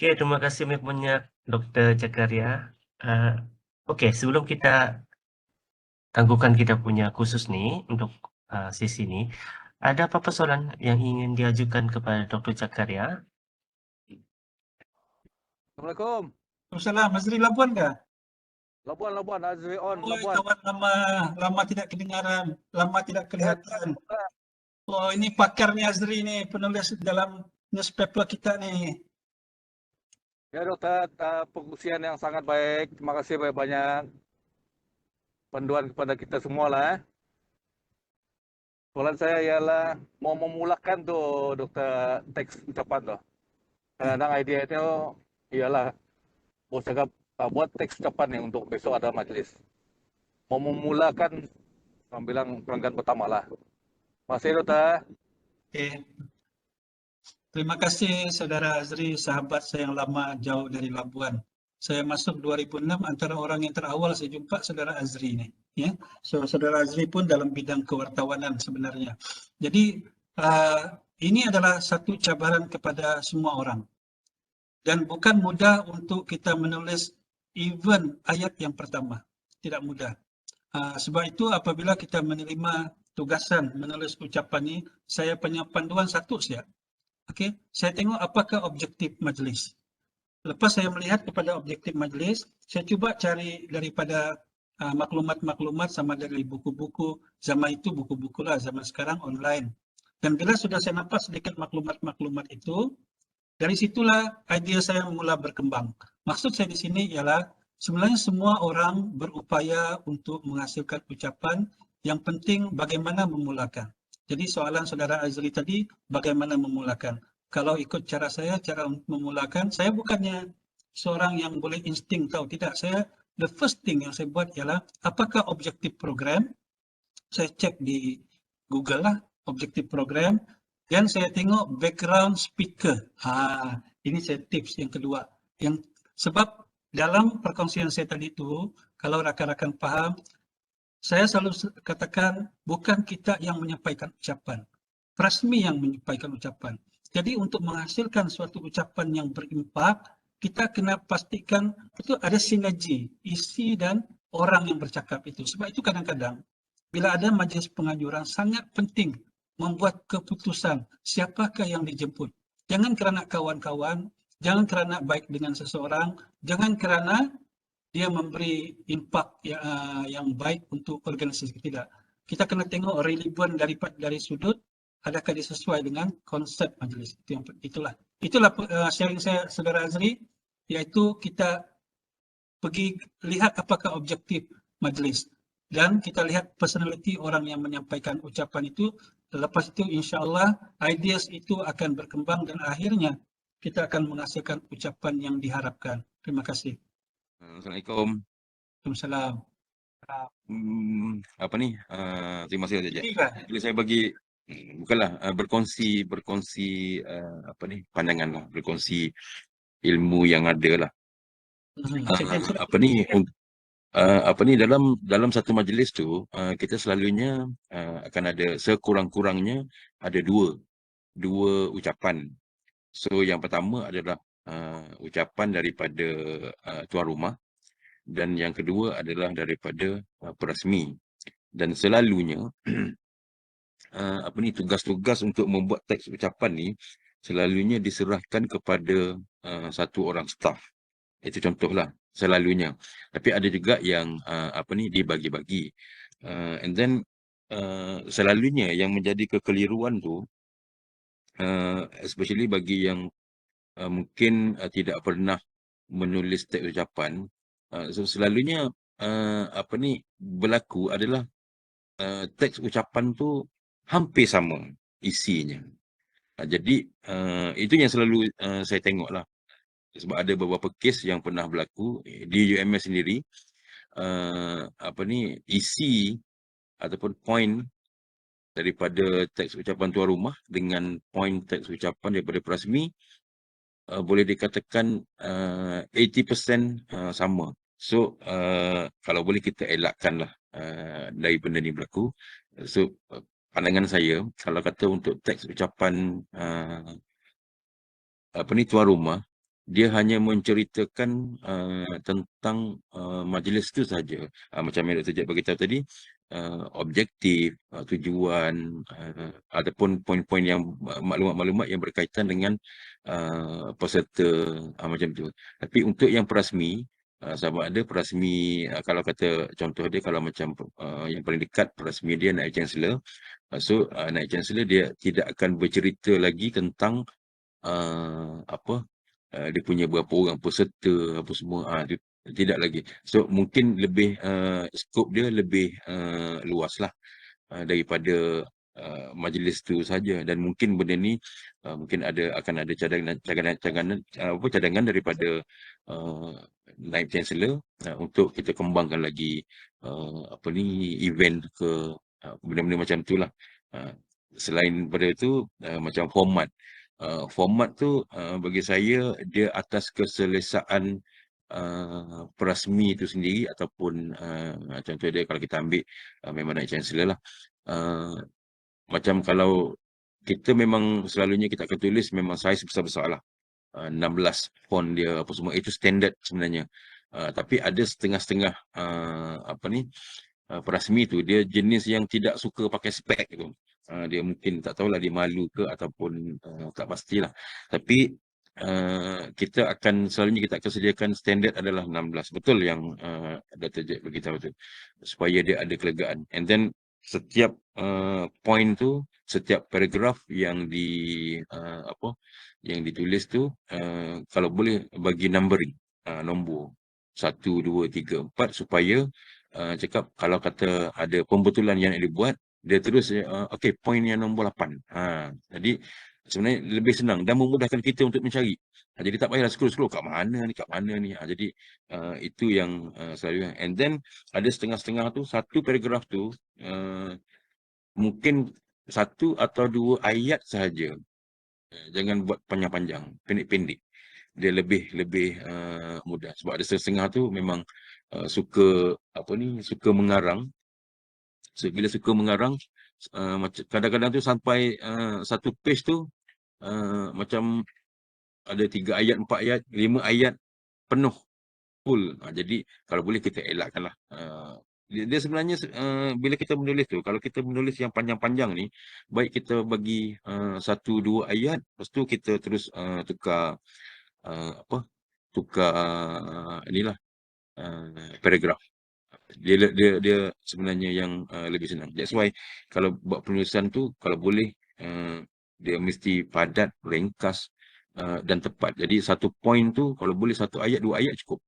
Oke, terima kasih banyak Dokter Zakaria. Eee, oke, sebelum kita tangguhkan kita punya khusus nih untuk, sesi ini, ada apa persoalan yang ingin diajukan kepada Dokter Zakaria? Assalamualaikum. Salam, Azri Labuan kah? Labuan, Labuan, Azri on, Oi, Labuan. kawan lama, lama tidak kedengaran, lama tidak Ya, kelihatan. Oh, ini pakarnya Azri nih, penulis dalam newspaper kita nih. ya dokter, pengusian yang sangat baik. Terima kasih banyak-banyak panduan kepada kita semua lah. Soalan saya ialah mau memulakan tuh dokter teks ucapan tuh. Kadang-kadang idea itu ialah bos cakap buat teks ucapan nih untuk besok ada majelis. Mau memulakan, bilang pelanggan pertama lah. Masih dokter. Oke. Terima kasih Saudara Azri, sahabat saya yang lama jauh dari Labuan. Saya masuk 2006, antara orang yang terawal saya jumpa Saudara Azri ini. Ya, Saudara Azri pun dalam bidang kewartawanan sebenarnya. Jadi ini adalah satu cabaran kepada semua orang. Dan bukan mudah untuk kita menulis even ayat yang pertama. Tidak mudah. Sebab itu apabila kita menerima tugasan menulis ucapan ini, saya punya panduan satu saja. Okey, saya tengok apakah objektif majlis. Lepas saya melihat kepada objektif majlis, saya cuba cari daripada maklumat-maklumat sama dari buku-buku. Zaman itu buku-buku lah, zaman sekarang online. Dan bila sudah saya nampak sedikit maklumat-maklumat itu, dari situlah idea saya mula berkembang. Maksud saya di sini ialah sebenarnya semua orang berupaya untuk menghasilkan ucapan, yang penting bagaimana memulakan. Jadi soalan Saudara Azri tadi, bagaimana memulakan. Kalau ikut cara saya, cara memulakan, saya bukannya seorang yang boleh insting tahu. Tidak, saya the first thing yang saya buat ialah apakah objektif program. Saya cek di Google lah, objektif program. Dan saya tengok background speaker. Ini saya tips yang kedua. Sebab dalam perkongsian saya tadi itu, kalau rakan-rakan faham, saya selalu katakan bukan kita yang menyampaikan ucapan. Prasmi yang menyampaikan ucapan. Jadi untuk menghasilkan suatu ucapan yang berimpak, kita kena pastikan itu ada sinergi isi dan orang yang bercakap itu. Sebab itu kadang-kadang bila ada majlis penganjuran sangat penting membuat keputusan siapakah yang dijemput. Jangan kerana kawan-kawan, jangan kerana baik dengan seseorang, jangan kerana dia memberi impak yang baik untuk organisasi. Tidak. Kita kena tengok relevan dari sudut adakah dia sesuai dengan konsep majlis. Itulah sharing saya Saudara Azri, iaitu kita pergi lihat apakah objektif majlis. Dan kita lihat personality orang yang menyampaikan ucapan itu. Lepas itu insyaAllah ideas itu akan berkembang dan akhirnya kita akan menghasilkan ucapan yang diharapkan. Terima kasih. Assalamualaikum. Waalaikumsalam. Terima kasih Encik. Ini kan? Bila saya bagi bukanlah berkongsi pandangan lah, berkongsi ilmu yang ada lah. Dalam satu majlis tu kita selalunya akan ada sekurang-kurangnya ada dua ucapan. So yang pertama adalah ucapan daripada tuan rumah dan yang kedua adalah daripada perasmi. Dan selalunya tugas-tugas untuk membuat teks ucapan ni selalunya diserahkan kepada satu orang staf. Itu contohlah selalunya. Tapi ada juga yang dibagi-bagi. And then selalunya yang menjadi kekeliruan tu especially bagi yang mungkin tidak pernah menulis teks ucapan, so selalunya berlaku adalah teks ucapan tu hampir sama isinya. Jadi itu yang selalu saya tengok lah. Sebab ada beberapa kes yang pernah berlaku di UMS sendiri, isi ataupun poin daripada teks ucapan tuan rumah dengan poin teks ucapan daripada perasmi boleh dikatakan 80% sama. So kalau boleh kita elakkanlah dari benda ni berlaku. So pandangan saya kalau kata untuk teks ucapan tuan rumah, dia hanya menceritakan tentang majlis itu saja. Macam yang Dr. Jad beritahu tadi, objektif, tujuan, ataupun poin-poin yang maklumat-maklumat yang berkaitan dengan peserta, macam tu. Tapi untuk yang perasmi, sama ada perasmi, kalau kata contoh dia, kalau macam yang paling dekat perasmi dia Naib Chancellor, so Naib Chancellor dia tidak akan bercerita lagi tentang dia punya berapa orang peserta apa semua, tidak lagi. So mungkin lebih skop dia lebih luas lah daripada majlis tu saja, dan mungkin benda ni mungkin akan ada cadangan daripada Naib Chancellor untuk kita kembangkan lagi event ke benda-benda macam tu lah. Selain daripada itu macam format tu bagi saya dia atas keselesaan perasmi itu sendiri, ataupun contoh dia kalau kita ambil memang Naib Chancellor lah. Macam kalau kita memang selalunya kita akan tulis memang saiz besar-besar lah, 16 font dia apa semua, itu standard sebenarnya. Tapi ada setengah-setengah perasmi tu dia jenis yang tidak suka pakai spek tu. Dia mungkin tak tahulah dia malu ke ataupun tak pastilah. Tapi selalunya kita akan sediakan standard adalah 16. Betul yang Dr. Jack beritahu tu, supaya dia ada kelegaan. And then setiap point tu, setiap paragraf yang yang ditulis tu, kalau boleh bagi numbering, nombor 1, 2, 3, 4, supaya cakap kalau kata ada pembetulan yang nak dibuat, dia terus okey, poin yang nombor 8. Jadi sebenarnya lebih senang dan memudahkan kita untuk mencari. Jadi tak payahlah scroll kat mana ni. Jadi itu yang selalu. And then ada setengah-setengah tu, satu paragraf tu mungkin 1 atau 2 ayat sahaja. Jangan buat panjang-panjang, pendek-pendek. Dia lebih mudah, sebab ada setengah tu memang suka mengarang. So, bila suka mengarang, macam kadang-kadang tu sampai satu page tu macam ada 3 ayat, 4 ayat, 5 ayat penuh full. Jadi kalau boleh kita elakkanlah. Dia sebenarnya bila kita menulis tu, kalau kita menulis yang panjang-panjang ni, baik kita bagi 1-2 ayat, lepas tu kita terus tukar inilah paragraf. Dia sebenarnya yang lebih senang. That's why kalau buat penulisan tu, kalau boleh dia mesti padat, ringkas dan tepat. Jadi satu point tu kalau boleh 1 ayat, 2 ayat cukup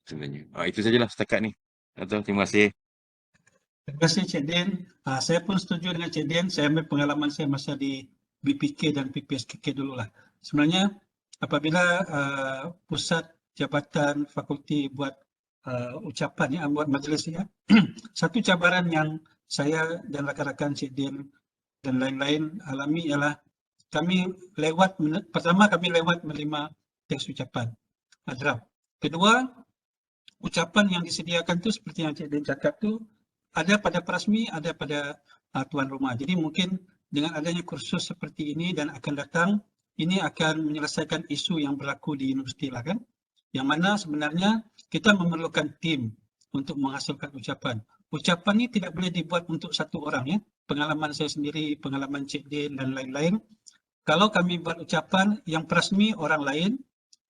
sebenarnya. Itu sajalah setakat ni. Terima kasih. Terima kasih Cik Din. Saya pun setuju dengan Cik Din. Saya ambil pengalaman saya masa di BPK dan PPSKK dululah. Sebenarnya apabila pusat jabatan fakulti buat ucapan ya, buat majlis ya, satu cabaran yang saya dan rakan-rakan Cik Din dan lain-lain alami ialah pertama kami lewat menerima teks ucapan draft. Kedua, ucapan yang disediakan tu seperti yang Cik Din cakap tu, ada pada perasmi, ada pada tuan rumah. Jadi mungkin dengan adanya kursus seperti ini dan akan datang, ini akan menyelesaikan isu yang berlaku di universiti lah kan. Yang mana sebenarnya kita memerlukan tim untuk menghasilkan ucapan. Ucapan ini tidak boleh dibuat untuk satu orang ya. Pengalaman saya sendiri, pengalaman Cik Din dan lain-lain. Kalau kami buat ucapan yang perasmi orang lain,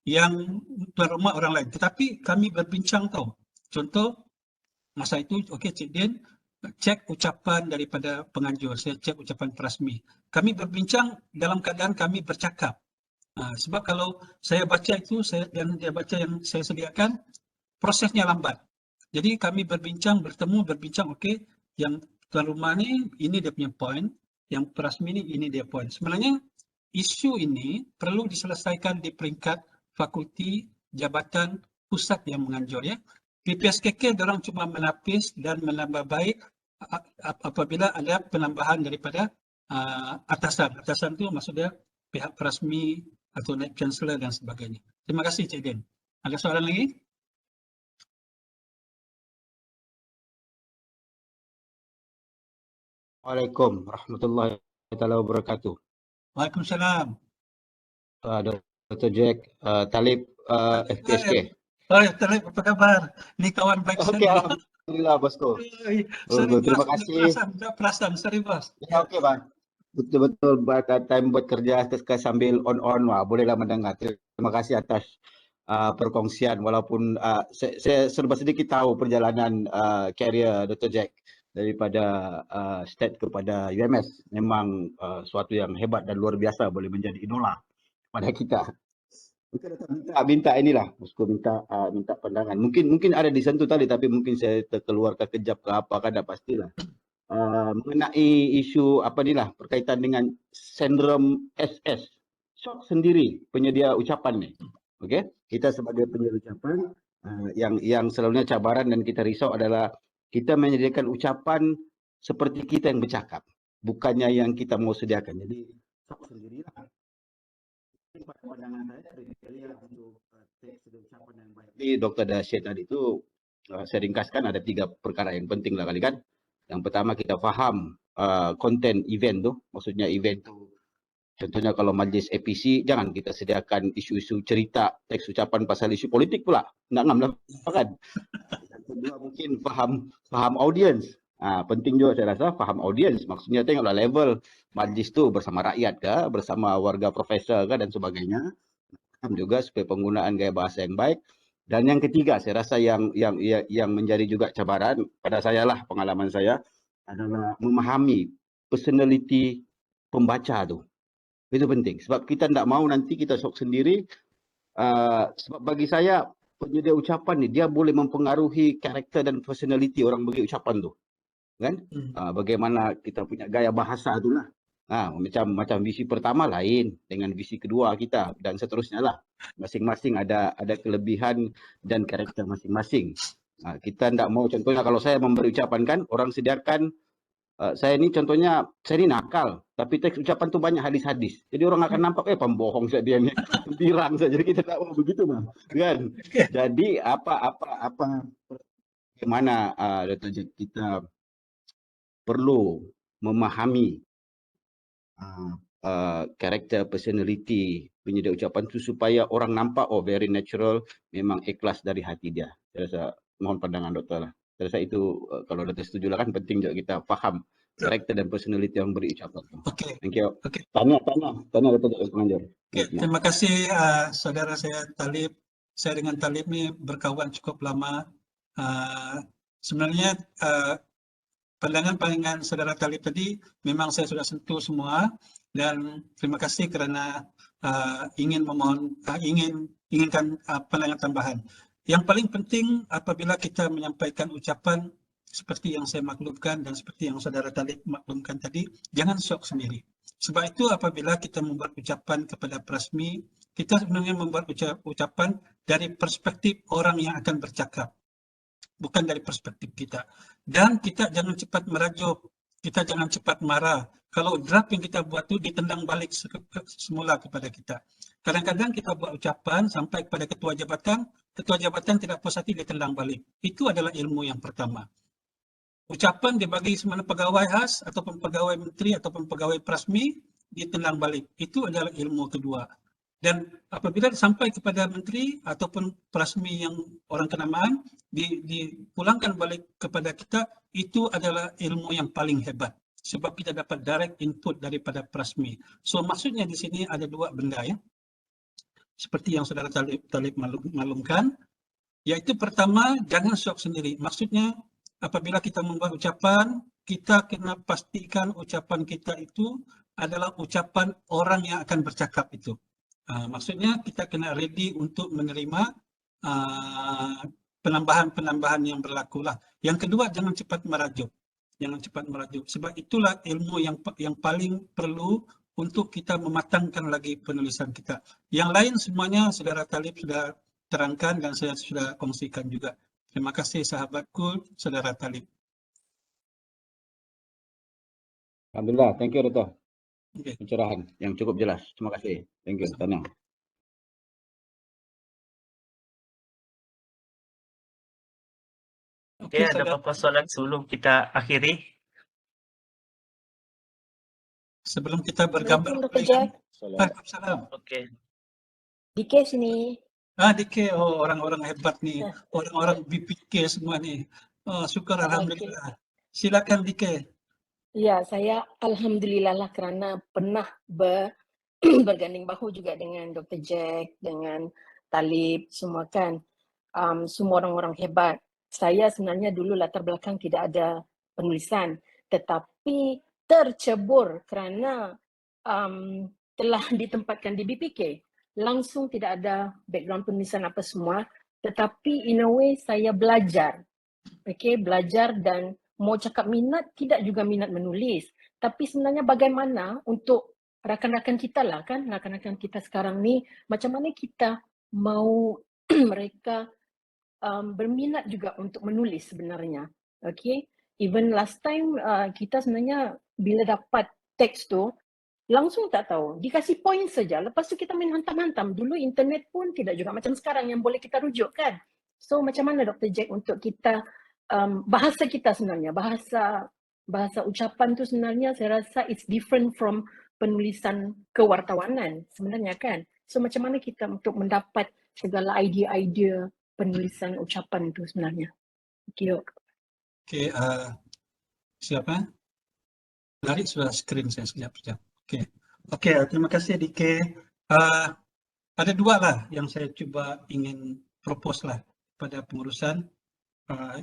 yang tuan rumah orang lain. Tetapi kami berbincang tahu. Contoh, masa itu, okey Cik Din, cek ucapan daripada penganjur, saya cek ucapan perasmi. Kami berbincang dalam keadaan kami bercakap. Sebab kalau saya baca itu, dan dia baca yang saya sediakan, prosesnya lambat. Jadi kami berbincang, okey, yang tuan rumah ni, ini dia punya point, yang perasmi ini dia point. Sebenarnya, isu ini perlu diselesaikan di peringkat fakulti, jabatan, pusat yang menganjur ya. PPSKK diorang cuma menapis dan menambah baik apabila ada penambahan daripada atasan. Atasan tu maksudnya pihak perasmi atau Naib Chancellor dan sebagainya. Terima kasih Cik Din. Ada soalan lagi? Waalaikumsalam warahmatullahi wabarakatuh. Waalaikumsalam. Dr. Dr. Jack, Talib FPSK. Oh ya, Talib, apa kabar? Ini kawan baik Okey, saya. alhamdulillah bosku. Sorry Terima bos, kasih. perasaan, sorry bos. Ya, okey bang. Betul-betul time buat kerja sambil on, wah, bolehlah mendengar. Terima kasih atas perkongsian walaupun saya serba sedikit tahu perjalanan career Dr. Jack daripada state kepada UMS. Memang suatu yang hebat dan luar biasa, boleh menjadi idola pada kita. Kita datang minta inilah, bosku minta pandangan. Mungkin ada disentuh tadi, tapi mungkin saya terkeluarkan kejap ke apa kan, dah pastilah. Mengenai isu apa ni lah berkaitan dengan sindrom SS, shock sendiri penyedia ucapan ni. Okey, kita sebagai penyedia ucapan yang selalunya cabaran dan kita risau adalah kita menyediakan ucapan seperti kita yang bercakap, bukannya yang kita mau sediakan. Jadi shock sendirilah. Pada pandangan saya kriteria untuk teks dan ucapan yang baik. Di Dr. Dasyid tadi itu saya ringkaskan ada 3 perkara yang penting lah kali kan. Yang pertama kita faham konten event tu, maksudnya event tu contohnya kalau majlis APC jangan kita sediakan isu-isu cerita teks ucapan pasal isu politik pula. Nak ngam lah kan. Yang kedua mungkin faham audience. Penting juga saya rasa faham audience, maksudnya tengoklah level majlis tu bersama rakyat ke, bersama warga profesor ke dan sebagainya. Faham juga supaya penggunaan gaya bahasa yang baik. Dan yang ketiga saya rasa yang menjadi juga cabaran pada saya lah, pengalaman saya adalah memahami personality pembaca tu. Itu penting sebab kita tidak mau nanti kita shock sendiri. Sebab bagi saya penyedia ucapan ni dia boleh mempengaruhi karakter dan personality orang bagi ucapan tu. Kan? Bagaimana kita punya gaya bahasa tu lah. Macam visi pertama lain dengan visi kedua kita dan seterusnya lah. Masing-masing ada kelebihan dan karakter masing-masing. Kita tidak mau contohnya kalau saya memberi ucapan kan orang sediakan saya ni contohnya saya ni nakal tapi teks ucapan tu banyak hadis-hadis. Jadi orang akan nampak pembohong saja dia ni. Pirang saja. Jadi kita tak mau begitu bang. Kan? Jadi bagaimana Dr. Jack kita perlu memahami karakter personality penyedia ucapan tu supaya orang nampak very natural, memang ikhlas dari hati dia. Saya rasa mohon pandangan doktor lah. Saya rasa itu kalau doktor setuju lah kan penting juga kita faham karakter dan personality yang beri ucapan tu. Okey. Thank you. Okey. Tanya doktor penganjur. Okay, terima kasih saudara saya Talib. Saya dengan Talib ni berkawan cukup lama. Sebenarnya pandangan saudara Talib tadi memang saya sudah sentuh semua dan terima kasih kerana inginkan pandangan tambahan. Yang paling penting apabila kita menyampaikan ucapan seperti yang saya maklumkan dan seperti yang saudara Talib maklumkan tadi, jangan shock sendiri. Sebab itu apabila kita membuat ucapan kepada Prasmi, kita sebenarnya membuat ucapan dari perspektif orang yang akan bercakap. Bukan dari perspektif kita. Dan kita jangan cepat merajuk, kita jangan cepat marah. Kalau draft yang kita buat itu ditendang balik semula kepada kita. Kadang-kadang kita buat ucapan sampai kepada ketua jabatan tidak puas hati ditendang balik. Itu adalah ilmu yang pertama. Ucapan dibagi semana pegawai khas ataupun pegawai menteri ataupun pegawai Prasmi ditendang balik. Itu adalah ilmu kedua. Dan apabila sampai kepada menteri ataupun Prasmi yang orang kenamaan dipulangkan balik kepada kita, itu adalah ilmu yang paling hebat. Sebab kita dapat direct input daripada Prasmi. So maksudnya di sini ada 2 benda ya. Seperti yang saudara Talib maklumkan. Iaitu pertama, jangan shock sendiri. Maksudnya apabila kita membuat ucapan, kita kena pastikan ucapan kita itu adalah ucapan orang yang akan bercakap itu. Maksudnya kita kena ready untuk menerima penambahan-penambahan yang berlaku lah. Yang kedua, jangan cepat merajuk. Jangan cepat merajuk. Sebab itulah ilmu yang paling perlu untuk kita mematangkan lagi penulisan kita. Yang lain semuanya saudara Talib sudah terangkan dan saya sudah kongsikan juga. Terima kasih sahabatku, saudara Talib. Alhamdulillah, thank you Doktor. Okay. Pencerahan yang cukup jelas. Terima kasih. Thank you. Tanya. Okey, ada apa-apa soalan sebelum kita akhiri? Sebelum kita bergambar. Dr. Jack. Waalaikumsalam. Okey. Dike sini. Dike, oh orang-orang hebat nih, orang-orang BPK semua nih. Oh, syukur alhamdulillah. Silakan Dike. Ya, saya alhamdulillah lah kerana pernah berganding bahu juga dengan Dr. Jack, dengan Talib, semua kan. Semua orang-orang hebat. Saya sebenarnya dulu latar belakang tidak ada penulisan, tetapi tercebur kerana telah ditempatkan di BPK. Langsung tidak ada background penulisan apa semua, tetapi in a way saya belajar. Belajar dan mau cakap minat, tidak juga minat menulis. Tapi sebenarnya bagaimana untuk rakan-rakan kita lah kan, rakan-rakan kita sekarang ni, macam mana kita mau mereka berminat juga untuk menulis sebenarnya. Even last time kita sebenarnya bila dapat teks tu, langsung tak tahu, dikasih point saja. Lepas tu kita main hantam-hantam. Dulu internet pun tidak juga macam sekarang yang boleh kita rujuk kan. So macam mana Dr. Jack untuk kita, bahasa kita sebenarnya, bahasa ucapan tu sebenarnya saya rasa it's different from penulisan kewartawanan sebenarnya kan. So macam mana kita untuk mendapat segala idea-idea penulisan ucapan tu sebenarnya. Siapa? Lari sudah screen saya sekejap. Okey, terima kasih Dike. Ada dua lah yang saya cuba ingin propose lah pada pengurusan.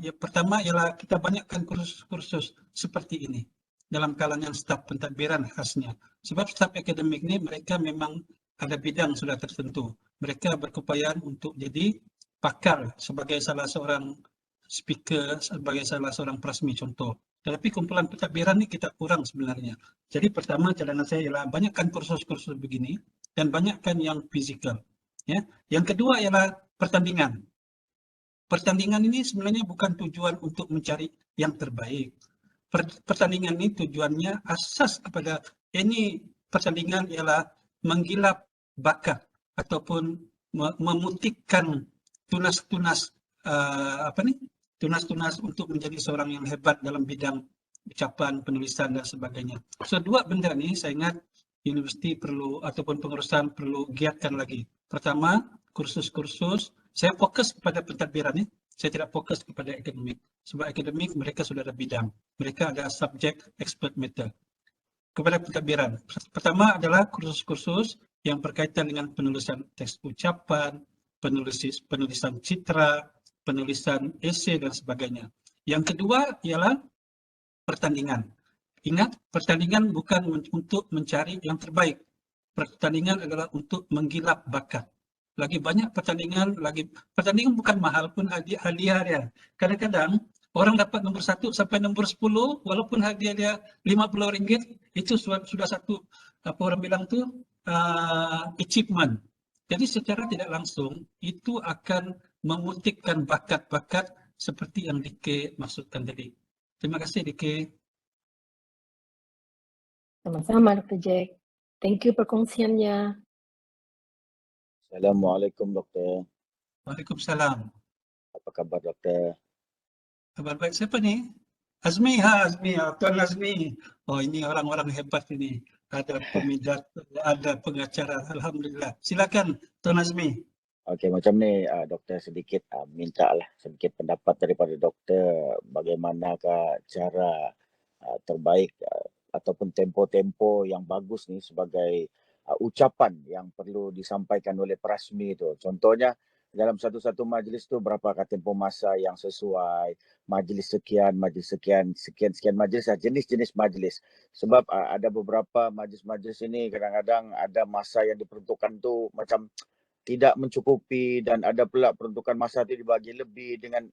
Yang pertama ialah kita banyakkan kursus-kursus seperti ini dalam kalangan staf pentadbiran khasnya. Sebab staf akademik ni mereka memang ada bidang sudah tertentu. Mereka berkeupayaan untuk jadi pakar sebagai salah seorang speaker, sebagai salah seorang prasmi contoh. Tetapi kumpulan pentadbiran ni kita kurang sebenarnya. Jadi pertama cadangan saya ialah banyakkan kursus-kursus begini dan banyakkan yang fizikal. Ya. Yang kedua ialah pertandingan. Pertandingan ini sebenarnya bukan tujuan untuk mencari yang terbaik. Pertandingan ini tujuannya asas kepada ini pertandingan ialah menggilap bakat ataupun memutihkan tunas-tunas tunas-tunas untuk menjadi seorang yang hebat dalam bidang ucapan, penulisan dan sebagainya. So dua benda ni saya ingat universiti perlu ataupun pengurusan perlu giatkan lagi. Pertama, kursus-kursus. Saya fokus kepada pentadbiran ni. Saya tidak fokus kepada akademik. Sebab akademik mereka sudah ada bidang. Mereka ada subject expert matter. Kepada pentadbiran. Pertama adalah kursus-kursus yang berkaitan dengan penulisan teks ucapan, penulisan citra, penulisan esei dan sebagainya. Yang kedua ialah pertandingan. Ingat, pertandingan bukan untuk mencari yang terbaik. Pertandingan adalah untuk menggilap bakat. Lagi banyak pertandingan pertandingan bukan mahal pun hadiah dia. Kadang-kadang orang dapat nombor 1 sampai nombor 10 walaupun hadiah dia RM50 itu sudah satu apa orang bilang tu achievement. Jadi secara tidak langsung itu akan memutihkan bakat-bakat seperti yang Dike maksudkan tadi. Terima kasih Dike. Sama-sama Dr. Jack. Thank you perkongsiannya. Assalamualaikum Doktor. Waalaikumsalam. Apa kabar Doktor? Kabar baik. Siapa ni? Azmi, Azmi, Tuan Azmi. Oh ini orang-orang hebat ini. Ada pemidat, ada pengacara. Alhamdulillah. Silakan Tuan Azmi. Okey, macam ni Doktor sedikit minta lah sedikit pendapat daripada Doktor bagaimanakah cara terbaik ataupun tempo-tempo yang bagus ni sebagai ucapan yang perlu disampaikan oleh prasmi itu. Contohnya dalam satu-satu majlis tu berapakah tempoh masa yang sesuai, majlis sekian, sekian majlis, jenis-jenis majlis. Sebab ada beberapa majlis-majlis ini kadang-kadang ada masa yang diperuntukkan tu macam tidak mencukupi dan ada pula peruntukan masa tu dibagi lebih dengan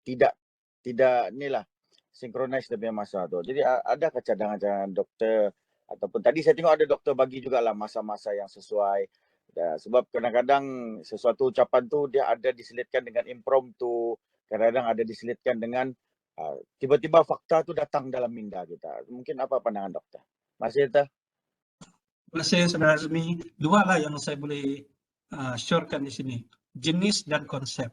tidak inilah synchronize dia masa tu. Jadi ada cadangan-cadangan Doktor ataupun tadi saya tengok ada Doktor bagi jugalah masa-masa yang sesuai. Sebab kadang-kadang sesuatu ucapan tu dia ada diselitkan dengan impromptu, kadang-kadang ada diselitkan dengan tiba-tiba fakta tu datang dalam minda kita. Mungkin apa pandangan Doktor? Masih Doktor? Terima kasih Saudara Azmi. Dua lah yang saya boleh syorkan di sini. Jenis dan konsep.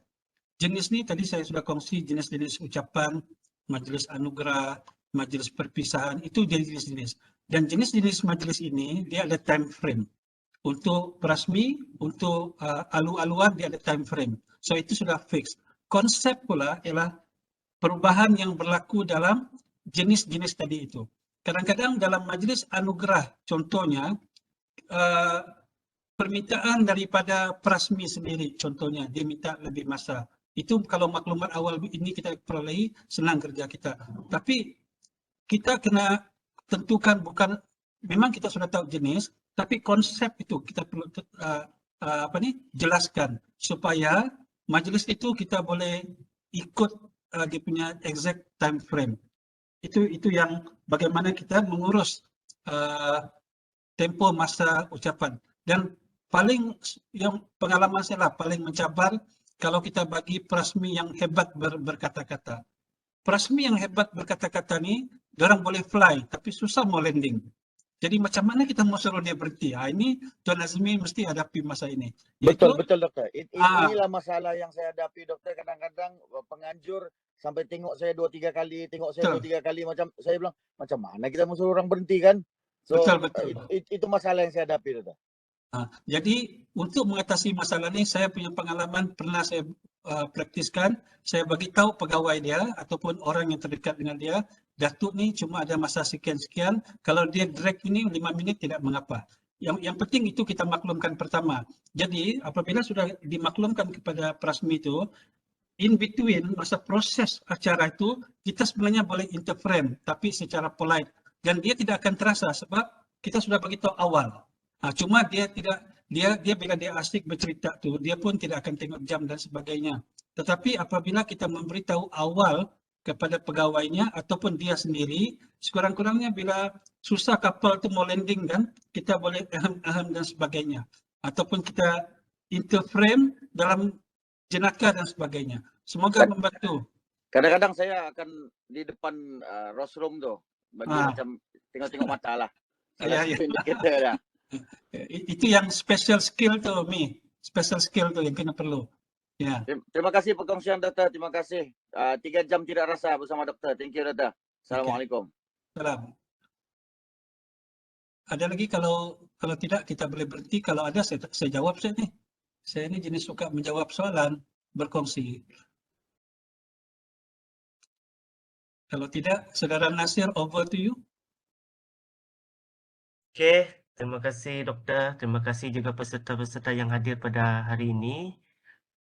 Jenis ni tadi saya sudah kongsi jenis-jenis ucapan, majlis anugerah, majlis perpisahan, itu jenis-jenis. Dan jenis-jenis majlis ini dia ada time frame. Untuk perasmi, untuk alu-aluan dia ada time frame. So itu sudah fix. Konsep pula ialah perubahan yang berlaku dalam jenis-jenis tadi itu. Kadang-kadang dalam majlis anugerah, contohnya permintaan daripada perasmi sendiri, contohnya dia minta lebih masa. Itu kalau maklumat awal ini kita perolehi, senang kerja kita. Tapi kita kena tentukan, bukan, memang kita sudah tahu jenis, tapi konsep itu kita perlu jelaskan supaya majlis itu kita boleh ikut dia punya exact time frame. Itu yang bagaimana kita mengurus tempo masa ucapan. Dan paling yang pengalaman saya lah paling mencabar kalau kita bagi perasmi yang hebat berkata-kata. Perasmi yang hebat berkata-kata ni, orang boleh fly tapi susah mau landing. Jadi macam mana kita mau suruh dia berhenti? Ini Tuan Azmi mesti hadapi masa ini. Betul doktor. Inilah masalah yang saya hadapi doktor. Kadang-kadang penganjur sampai tengok saya 2-3 kali, macam saya bilang macam mana kita mau suruh orang berhenti kan? So betul. Itu masalah yang saya hadapi doktor. Jadi untuk mengatasi masalah ini saya punya pengalaman pernah saya praktiskan. Saya bagi tahu pegawai dia ataupun orang yang terdekat dengan dia, Datuk ni cuma ada masa sekian-sekian, kalau dia drag ini 5 minit tidak mengapa. Yang penting itu kita maklumkan pertama. Jadi apabila sudah dimaklumkan kepada perasmi itu, in between masa proses acara itu kita sebenarnya boleh interfere tapi secara polite, dan dia tidak akan terasa sebab kita sudah bagi tahu awal. Cuma dia tidak, dia bila dia asik bercerita tu, dia pun tidak akan tengok jam dan sebagainya. Tetapi apabila kita memberitahu awal kepada pegawainya ataupun dia sendiri, sekurang-kurangnya bila susah kapal tu mau landing kan, kita boleh ahem dan sebagainya. Ataupun kita interframe dalam jenaka dan sebagainya. Semoga membantu. Kadang-kadang saya akan di depan rostrum tu, bagi macam tengok-tengok mata lah. Itu yang special skill tu, Mi. Special skill tu yang kena perlu. Ya. Terima kasih perkongsian doktor. Terima kasih. 3 jam tidak rasa bersama doktor. Thank you doktor. Assalamualaikum. Salam. Ada lagi kalau tidak kita boleh berhenti. Kalau ada saya jawab saya ni. Saya ni jenis suka menjawab soalan, berkongsi. Kalau tidak, Saudara Nasir, over to you. Okey, terima kasih doktor. Terima kasih juga peserta-peserta yang hadir pada hari ini.